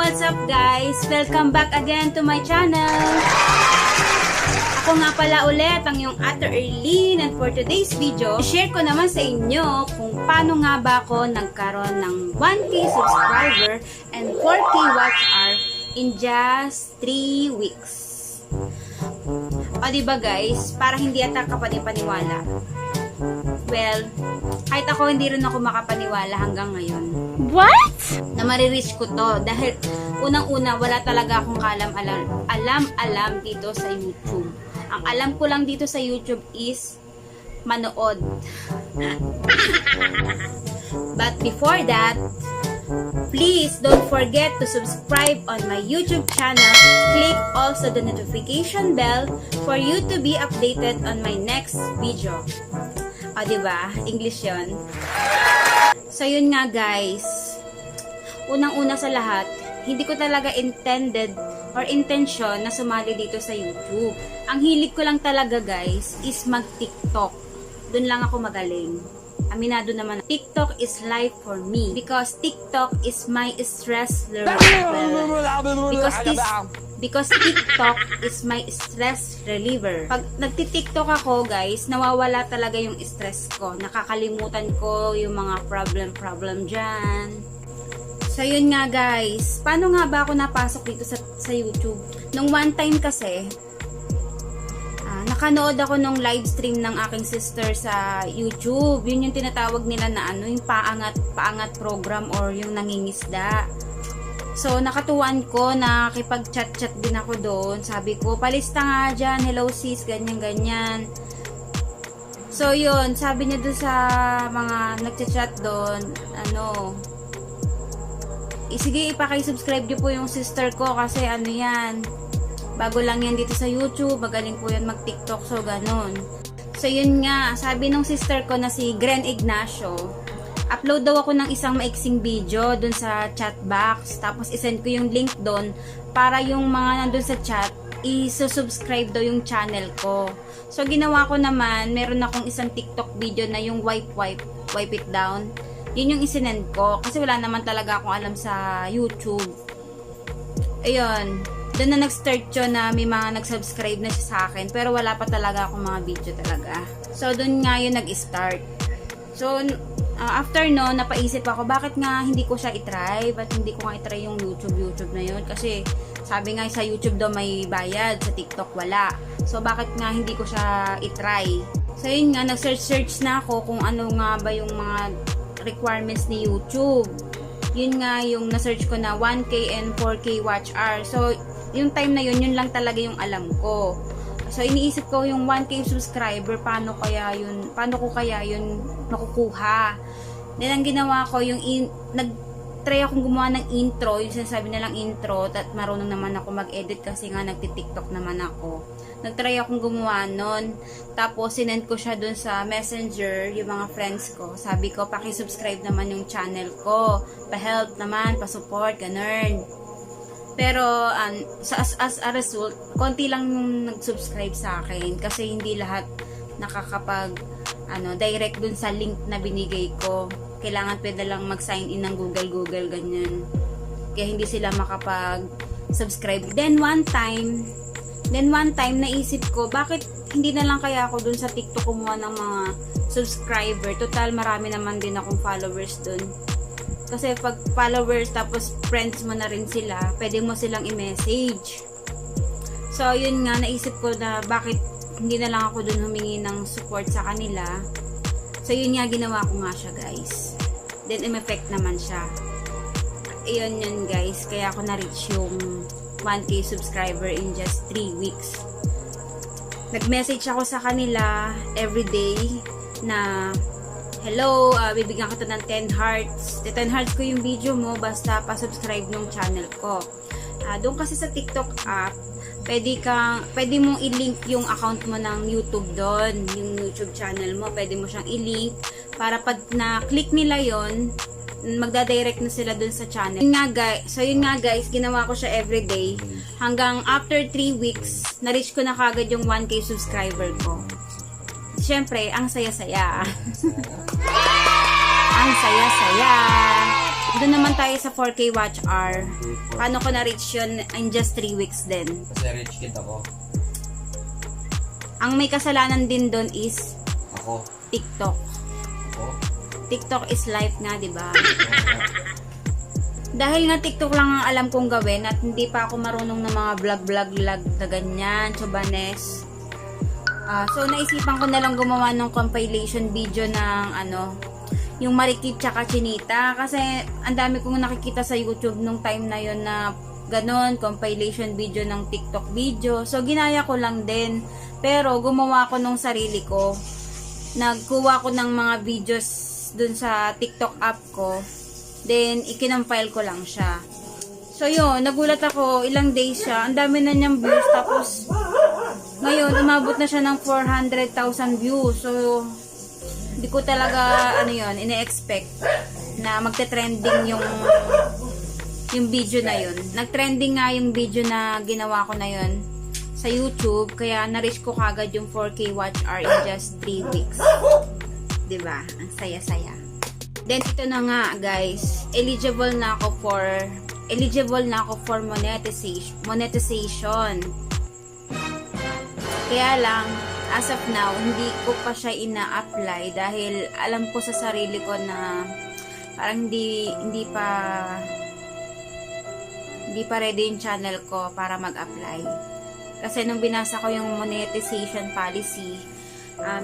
What's up guys? Welcome back again to my channel. Ako nga pala ulit ang yung Ate Erlene, and for today's video, share ko naman sa inyo kung paano nga ba ako nagkaroon ng 1K subscriber and 4K watch hour in just 3 weeks. O diba guys, para hindi ata kapani-paniwala. Well, kahit ako hindi rin ako makapaniwala hanggang ngayon. What? Na marireach ko to dahil unang-una wala talaga akong alam dito sa YouTube. Ang alam ko lang dito sa YouTube is manood. But before that, please don't forget to subscribe on my YouTube channel. Click also the notification bell for you to be updated on my next video. O diba? English yun. So yun nga guys, unang-una sa lahat, hindi ko talaga intended or intention na sumali dito sa YouTube. Ang hilig ko lang talaga guys is mag-TikTok. Doon lang ako magaling. Aminado naman, TikTok is life for me because TikTok is my stress reliever. Because TikTok is my stress reliever. Pag nagti-TikTok ako guys, nawawala talaga yung stress ko. Nakakalimutan ko yung mga problem dyan. So yun nga guys, paano nga ba ako napasok dito sa YouTube? Nung one time kasi, nakanood ako nung live stream ng aking sister sa YouTube. Yun yung tinatawag nila na ano, yung paangat program or yung nangingisda. So nakatuwaan ko, nakipag-chat din ako doon. Sabi ko, palista nga dyan, hello sis, ganyan. So yun, sabi niya doon sa mga nagchat doon, sige, ipaki-subscribe niyo po yung sister ko kasi ano yan, bago lang yan dito sa YouTube, magaling po yan mag-TikTok, so ganon. So yun nga, sabi nung sister ko na si Gren Ignacio, upload daw ako ng isang maiksing video dun sa chat box, tapos isend ko yung link dun para yung mga nandun sa chat, i-subscribe daw yung channel ko. So ginawa ko naman, meron akong isang TikTok video na yung wipe it down. Yun yung isinend ko kasi wala naman talaga akong alam sa YouTube. Ayun, doon na nag-start yun na may mga nag-subscribe na siya sa akin pero wala pa talaga akong mga video talaga. So doon nga yun nag-start. So after no, napaisip ako bakit nga hindi ko siya itry, ba't hindi ko nga itry yung YouTube na yun, kasi sabi nga sa YouTube daw may bayad, sa TikTok wala. So bakit nga hindi ko siya itry? So yun nga, nag-search na ako kung ano nga ba yung mga requirements ni YouTube. Yun nga yung na-search ko na 1K and 4K watch hour. So yung time na yun lang talaga yung alam ko. So iniisip ko yung 1K subscriber, paano ko kaya yun makukuha. Then ang ginawa ko, yung nag-try akong gumawa ng intro, yung sinasabi nilang intro, at marunong naman ako mag-edit kasi nga nagti-TikTok naman ako. Nag-try akong gumawa nun. Tapos sinend ko siya dun sa Messenger, yung mga friends ko. Sabi ko, paki-subscribe naman yung channel ko. Pa-help naman, pa-support, ganun. Pero as a result, konti lang yung nag-subscribe sa akin kasi hindi lahat nakakapag direct dun sa link na binigay ko. Kailangan pwede lang mag-sign in ng Google ganyan. Kaya hindi sila makapag-subscribe. Then one time naisip ko, bakit hindi na lang kaya ako dun sa TikTok kumuha ng mga subscriber? Total marami naman din akong followers dun. Kasi pag followers tapos friends mo na rin sila, pwede mo silang i-message. So yun nga, naisip ko na bakit hindi na lang ako dun humingi ng support sa kanila. So yun nga, ginawa ko nga siya guys. Then in-effect naman siya. Ayun yun guys, kaya ako na-reach yung 1K subscriber in just 3 weeks. Nag-message ako sa kanila everyday na hello, bibigyan kita ng 10 hearts. 10 hearts ko yung video mo basta pa-subscribe ng channel ko. Doon kasi sa TikTok app, pwede mong i-link yung account mo ng YouTube doon, yung YouTube channel mo, pwede mo siyang i-link para pag na-click nila yon, magda-direct na sila doon sa channel. So yun nga guys, ginawa ko siya everyday hanggang after 3 weeks, na-reach ko na kagad yung 1K subscriber ko. Siyempre, ang saya-saya. Ang saya-saya. Doon naman tayo sa 4K watch hour. Paano ko na-reach yun in just 3 weeks din? Kasi rich kid ako. Ang may kasalanan din doon is Ako. TikTok. Ako. TikTok is life nga, di ba? Dahil nga TikTok lang ang alam kong gawin at hindi pa ako marunong ng mga vlog na ganyan, chubanes. So, naisipan ko na lang gumawa ng compilation video ng yung Marikit tsaka Chinita. Kasi, ang dami kong nakikita sa YouTube nung time na yon na ganon, compilation video ng TikTok video. So, ginaya ko lang din. Pero, gumawa ko nung sarili ko. Nagkuha ko ng mga videos dun sa TikTok app ko. Then, ikinompile ko lang siya. So, yun, nagulat ako, ilang days siya. Ang dami na niyang views. Tapos, ngayon, umabot na siya ng 400,000 views. So, hindi ko talaga, ine-expect na magte-trending yung video na yun. Nag-trending nga yung video na ginawa ko na yun sa YouTube. Kaya, na-reach ko kagad yung 4K watch hour in just 3 weeks. Diba? Ang saya-saya. Then, ito na nga, guys. Eligible na ako for monetization. Kaya lang, as of now, hindi ko pa siya ina-apply dahil alam ko sa sarili ko na parang hindi pa ready yung channel ko para mag-apply. Kasi nung binasa ko yung monetization policy,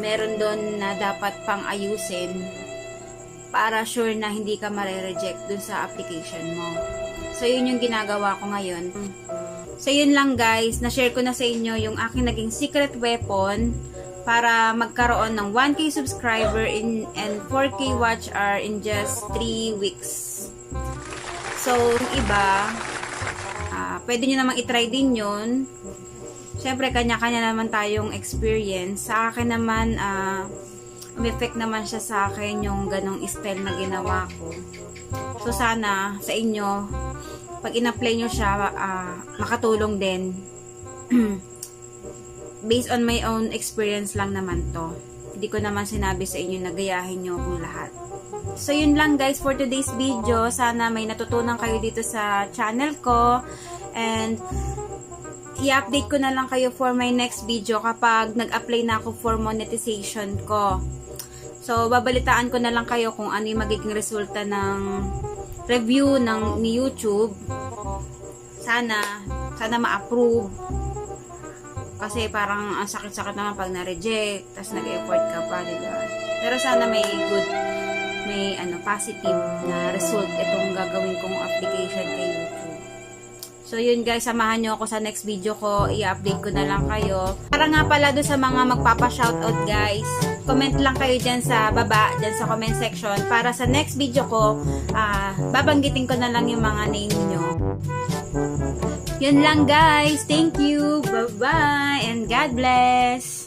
meron doon na dapat pang ayusin para sure na hindi ka mare-reject dun sa application mo. So, yun yung ginagawa ko ngayon. So, yun lang guys. Na-share ko na sa inyo yung aking naging secret weapon para magkaroon ng 1K subscriber and 4K watch hour in just 3 weeks. So, yung iba, pwede nyo namang itry din yun. Siyempre, kanya-kanya naman tayong experience. Sa akin naman, effect naman siya sa akin yung ganong style na ginawa ko. So, sana sa inyo, pag in-apply nyo siya, makatulong din. Based on my own experience lang naman to. Hindi ko naman sinabi sa inyo na gayahin nyo kung lahat. So, yun lang guys for today's video. Sana may natutunan kayo dito sa channel ko. And, i-update ko na lang kayo for my next video kapag nag-apply na ako for monetization ko. So, babalitaan ko na lang kayo kung ano yung magiging resulta ng review ni YouTube. Sana ma-approve. Kasi parang ang sakit-sakit naman pag na-reject, tapos nag-effort ka pa, diba? Pero sana may positive na result itong gagawin kong application kay YouTube. So, yun guys, samahan nyo ako sa next video ko. I-update ko na lang kayo. Para nga pala doon sa mga magpapa-shoutout guys, comment lang kayo dyan sa baba, dyan sa comment section. Para sa next video ko, babanggitin ko na lang yung mga name nyo. Yun lang guys. Thank you. Bye-bye. And God bless.